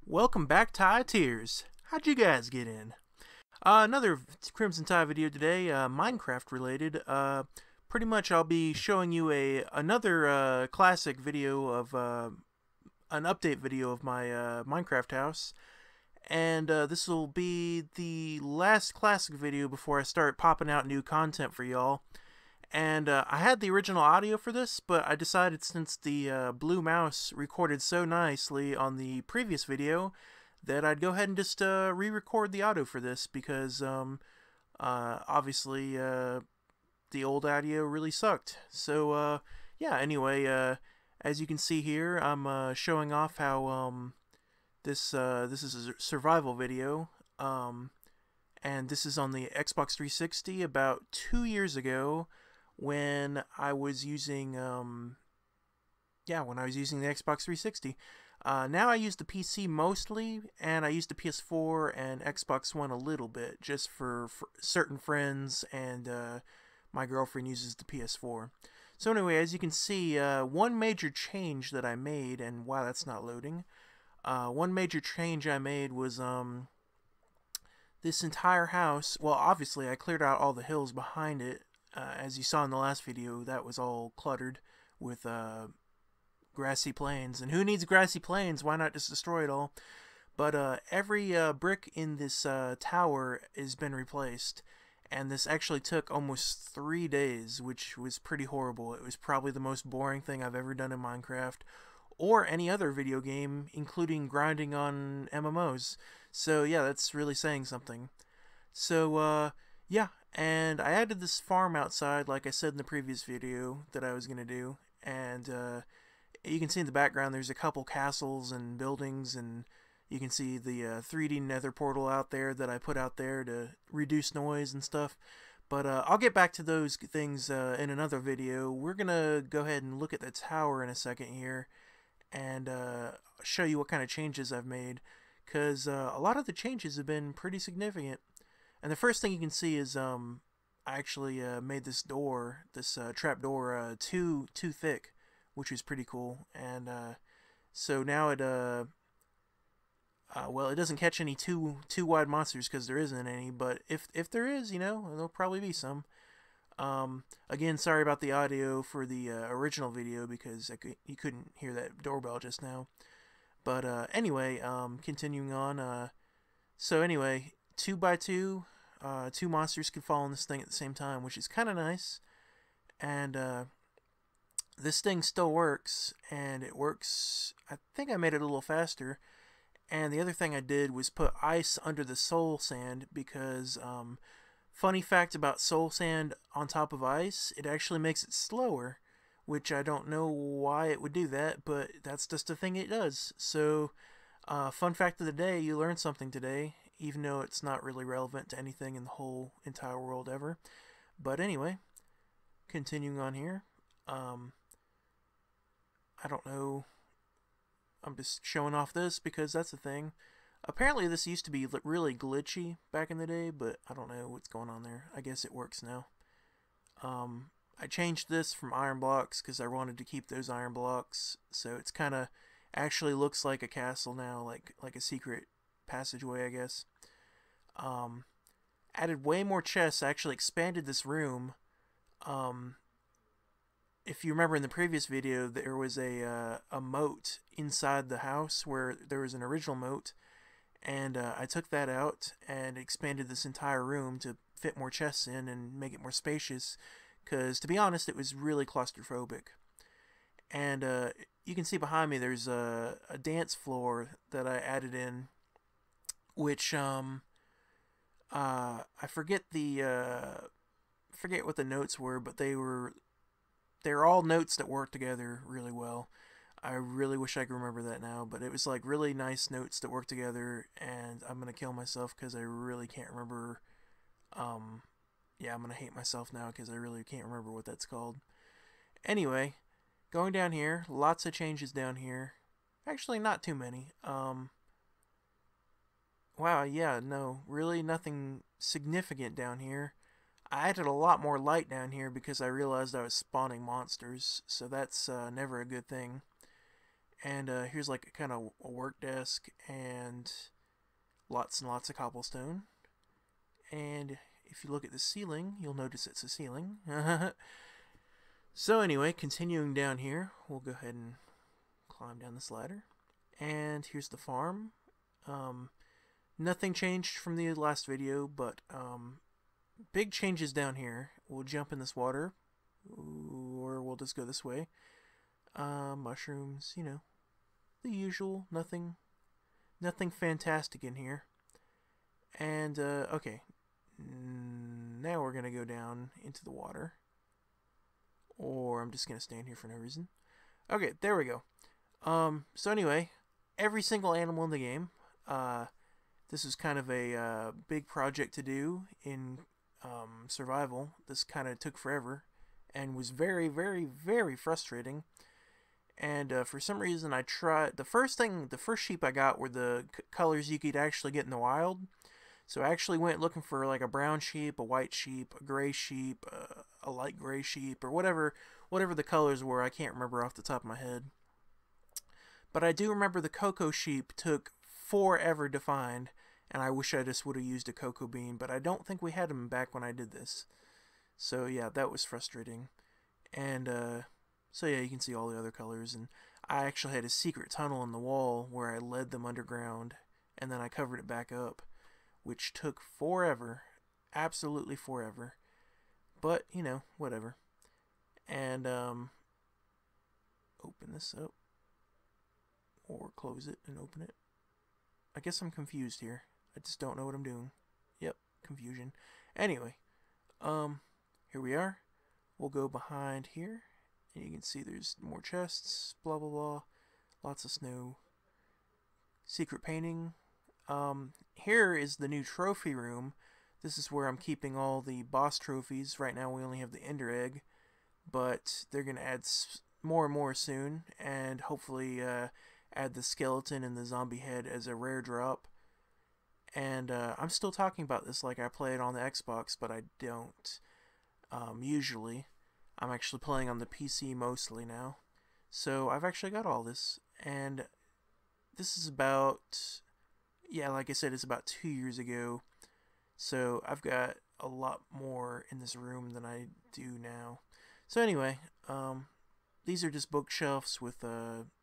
Welcome back, Tide Tears. How'd you guys get in? Another Crimson Tide video today, Minecraft related. Pretty much I'll be showing you another classic video of an update video of my Minecraft house. And this will be the last classic video before I start popping out new content for y'all. And I had the original audio for this, but I decided since the Blue Mouse recorded so nicely on the previous video that I'd go ahead and just re-record the audio for this because obviously the old audio really sucked. So yeah, anyway, as you can see here, I'm showing off how this is a survival video, and this is on the Xbox 360 about 2 years ago when I was using when I was using the Xbox 360. Now I use the PC mostly, and I use the PS4 and Xbox One a little bit, just for certain friends, and my girlfriend uses the PS4. So anyway, as you can see, one major change that I made, and wow, that's not loading. One major change I made was this entire house. Well, obviously I cleared out all the hills behind it. As you saw in the last video, that was all cluttered with grassy plains. And who needs grassy plains? Why not just destroy it all? But every brick in this tower has been replaced. And this actually took almost 3 days, which was pretty horrible. It was probably the most boring thing I've ever done in Minecraft, or any other video game, including grinding on MMOs. So yeah, that's really saying something. So yeah, and I added this farm outside, like I said in the previous video that I was going to do, and you can see in the background there's a couple castles and buildings, and you can see the 3D nether portal out there that I put out there to reduce noise and stuff. But I'll get back to those things in another video. We're going to go ahead and look at the tower in a second here, and show you what kind of changes I've made, because a lot of the changes have been pretty significant. And the first thing you can see is I actually made this door, this trap door, too thick, which is pretty cool. And so now it well, it doesn't catch any too wide monsters because there isn't any. But if there is, you know, there'll probably be some. Again, sorry about the audio for the original video because you couldn't hear that doorbell just now. But anyway, continuing on. So anyway, 2x2. Two monsters could fall on this thing at the same time, which is kind of nice. And this thing still works, and it works. I think I made it a little faster. And the other thing I did was put ice under the soul sand because, funny fact about soul sand on top of ice, it actually makes it slower, which I don't know why it would do that, but that's just a thing it does. So, fun fact of the day, you learned something today, even though it's not really relevant to anything in the whole entire world ever. But anyway, continuing on here. I don't know. I'm just showing off this because that's a thing. Apparently this used to be really glitchy back in the day, but I don't know what's going on there. I guess it works now. I changed this from iron blocks because I wanted to keep those iron blocks, so it's kind of actually looks like a castle now, like a secret passageway, I guess. Added way more chests. I actually expanded this room. If you remember in the previous video, there was a moat inside the house where there was an original moat, and I took that out and expanded this entire room to fit more chests in and make it more spacious, because to be honest, it was really claustrophobic. And you can see behind me there's a dance floor that I added in, which I forget what the notes were, but they're all notes that work together really well. I really wish I could remember that now, but it was like really nice notes that work together, and I'm gonna kill myself because I really can't remember. Yeah, I'm gonna hate myself now because I really can't remember what that's called. Anyway, going down here, lots of changes down here. Actually, not too many. Wow, yeah, no, really nothing significant down here. I added a lot more light down here because I realized I was spawning monsters, so that's never a good thing. And here's like a kind of a work desk and lots and lots of cobblestone. And if you look at the ceiling, you'll notice it's a ceiling. So anyway, continuing down here, we'll go ahead and climb down this ladder. And here's the farm. Nothing changed from the last video, but big changes down here. We'll jump in this water, or we'll just go this way. Mushrooms, you know, the usual. Nothing fantastic in here. And okay, now we're gonna go down into the water, or I'm just gonna stand here for no reason. Okay, there we go. So anyway, every single animal in the game. This is kind of a big project to do in survival. This kind of took forever and was very, very, very frustrating. And for some reason, I tried the first sheep I got were the colors you could actually get in the wild. So I actually went looking for like a brown sheep, a white sheep, a gray sheep, a light gray sheep, or whatever the colors were. I can't remember off the top of my head. But I do remember the cocoa sheep took forever to find, and I wish I just would have used a cocoa bean, but I don't think we had them back when I did this. So yeah, that was frustrating. And so yeah, you can see all the other colors, and I actually had a secret tunnel in the wall where I led them underground, and then I covered it back up, which took forever, absolutely forever. But, you know, whatever. And open this up, or close it and open it. I guess I'm confused here. I just don't know what I'm doing. Yep, confusion. Anyway, here we are. We'll go behind here, and you can see there's more chests, blah blah blah, lots of snow. Secret painting. Here is the new trophy room. This is where I'm keeping all the boss trophies. Right now we only have the Ender Egg, but they're gonna add more and more soon, and hopefully add the skeleton and the zombie head as a rare drop. And I'm still talking about this like I play it on the Xbox, but I don't. Usually, I'm actually playing on the PC mostly now. So I've actually got all this, and this is about, yeah, like I said, it's about 2 years ago. So I've got a lot more in this room than I do now. So anyway, these are just bookshelves with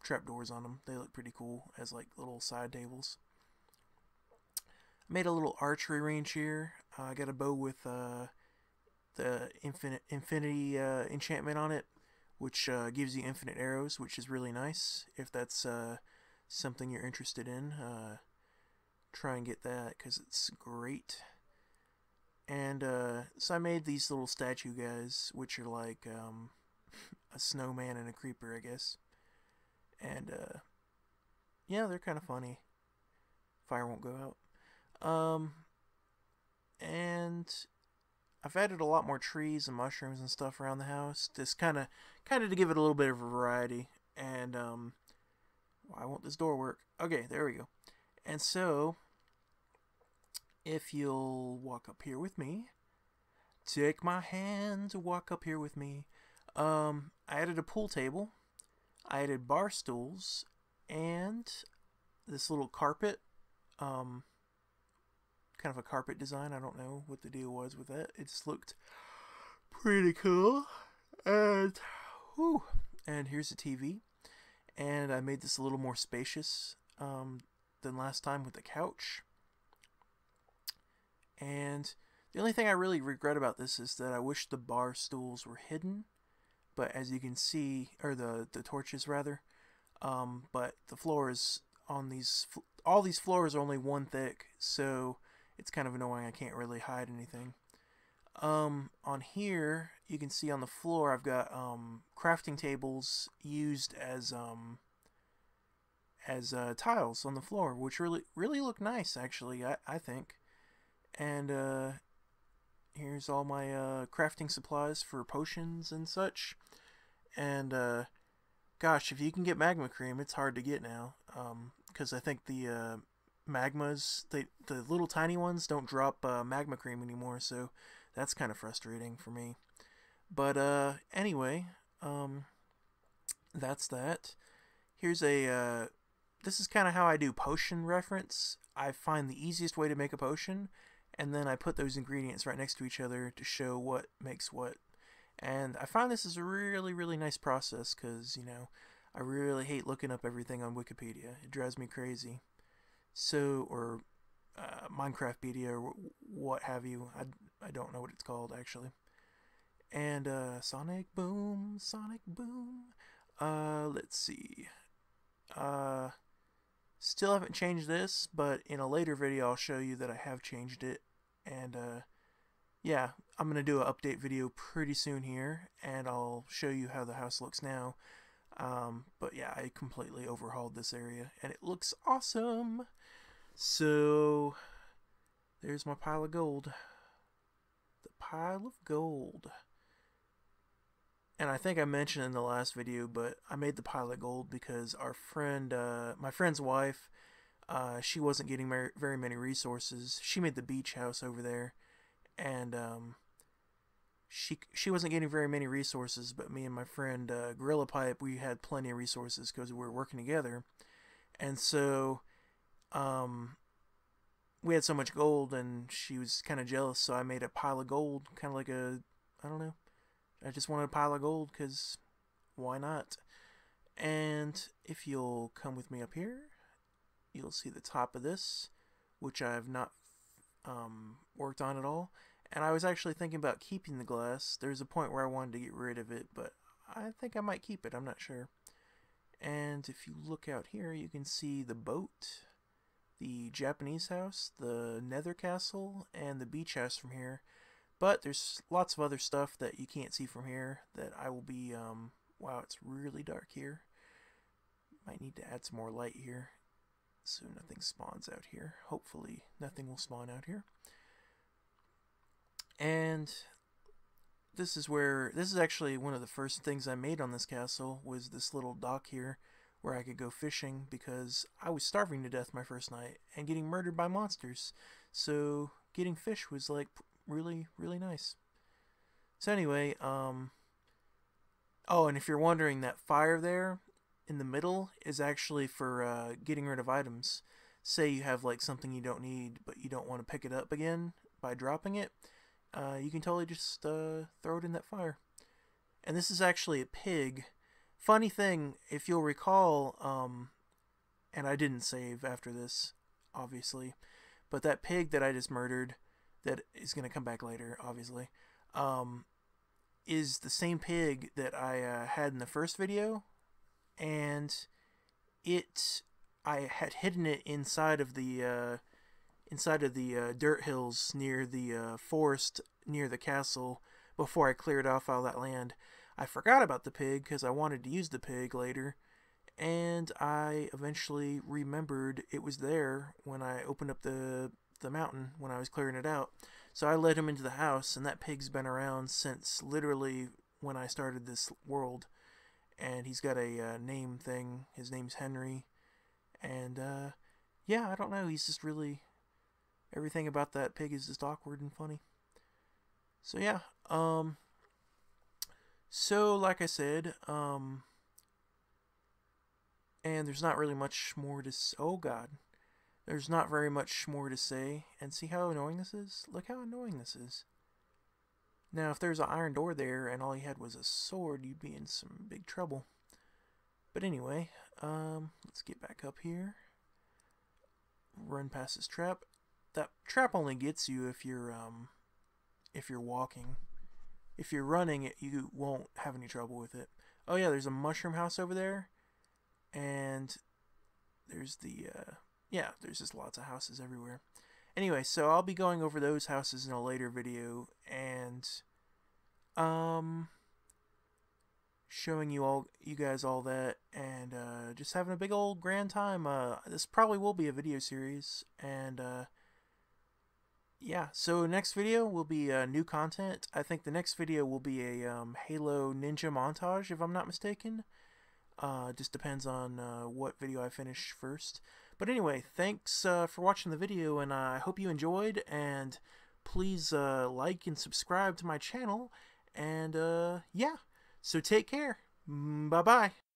trapdoors on them. They look pretty cool as like little side tables. I made a little archery range here. I got a bow with the infinity enchantment on it, which gives you infinite arrows, which is really nice. If that's something you're interested in, try and get that because it's great. And so I made these little statue guys, which are like a snowman and a creeper, I guess. And yeah, they're kind of funny. Fire won't go out. And I've added a lot more trees and mushrooms and stuff around the house, just kind of to give it a little bit of variety. And why won't this door work? Okay, there we go. And so, if you'll walk up here with me, take my hand to walk up here with me. I added a pool table. I added bar stools and this little carpet. Kind of a carpet design. I don't know what the deal was with that. It just looked pretty cool. And whew, and here's the TV. And I made this a little more spacious than last time with the couch. And the only thing I really regret about this is that I wish the bar stools were hidden. But as you can see, or the torches rather, but the floors on these, all these floors are only one thick, so it's kind of annoying. I can't really hide anything. On here, you can see on the floor, I've got crafting tables used as tiles on the floor, which really look nice, actually. I think. And here's all my crafting supplies for potions and such. And gosh, if you can get magma cream, it's hard to get now, because I think the magmas, the little tiny ones, don't drop magma cream anymore, so that's kind of frustrating for me. But anyway, that's that. here's a, this is kind of how I do potion reference. I find the easiest way to make a potion, and then I put those ingredients right next to each other to show what makes what. And I find this is a really, really nice process because, you know, I really hate looking up everything on Wikipedia. It drives me crazy. So, or Minecraftpedia or what have you. I don't know what it's called, actually. And Sonic Boom, Sonic Boom. Let's see. Still haven't changed this, but in a later video I'll show you that I have changed it. And yeah, I'm gonna do an update video pretty soon here, and I'll show you how the house looks now. But yeah, I completely overhauled this area, and it looks awesome. So there's my pile of gold. The pile of gold. And I think I mentioned in the last video, but I made the pile of gold because our friend, my friend's wife, she wasn't getting very many resources. She made the beach house over there, and she wasn't getting very many resources, but me and my friend Gorilla Pipe, we had plenty of resources because we were working together. And so we had so much gold, and she was kind of jealous, so I made a pile of gold, kind of like a, I don't know, I just wanted a pile of gold because why not? And if you'll come with me up here, you'll see the top of this, which I have not worked on at all. And I was actually thinking about keeping the glass. There's a point where I wanted to get rid of it, but I think I might keep it. I'm not sure. And if you look out here, you can see the boat, the Japanese house, the Nether Castle, and the beach house from here. But there's lots of other stuff that you can't see from here that I will be, wow, it's really dark here. Might need to add some more light here so nothing spawns out here. Hopefully nothing will spawn out here. And this is actually one of the first things I made on this castle, was this little dock here where I could go fishing because I was starving to death my first night and getting murdered by monsters. So getting fish was like really, really nice. So anyway, oh, and if you're wondering, that fire there in the middle is actually for getting rid of items. Say you have like something you don't need, but you don't want to pick it up again by dropping it, you can totally just throw it in that fire. And this is actually a pig. Funny thing, if you'll recall, and I didn't save after this, obviously, but that pig that I just murdered, that is going to come back later, obviously, is the same pig that I had in the first video, and I had hidden it inside of the dirt hills near the forest near the castle before I cleared off all that land. I forgot about the pig because I wanted to use the pig later, and I eventually remembered it was there when I opened up the mountain when I was clearing it out. So I led him into the house, and that pig's been around since literally when I started this world. And he's got a name thing. His name's Henry. And yeah, I don't know. He's just really, everything about that pig is just awkward and funny. So yeah, so like I said, and there's not really much more to oh god. There's not very much more to say. And see how annoying this is? Look how annoying this is. Now, if there's an iron door there and all you had was a sword, you'd be in some big trouble. But anyway, let's get back up here. Run past this trap. That trap only gets you if you're walking. If you're running, you won't have any trouble with it. Oh yeah, there's a mushroom house over there. And there's the, yeah, there's just lots of houses everywhere. Anyway, so I'll be going over those houses in a later video, and showing you guys all that, and just having a big old grand time. This probably will be a video series, and yeah. So next video will be new content. I think the next video will be a Halo Ninja montage, if I'm not mistaken. Just depends on what video I finish first. But anyway, thanks for watching the video, and I hope you enjoyed, and please like and subscribe to my channel, and yeah, so take care. Bye-bye.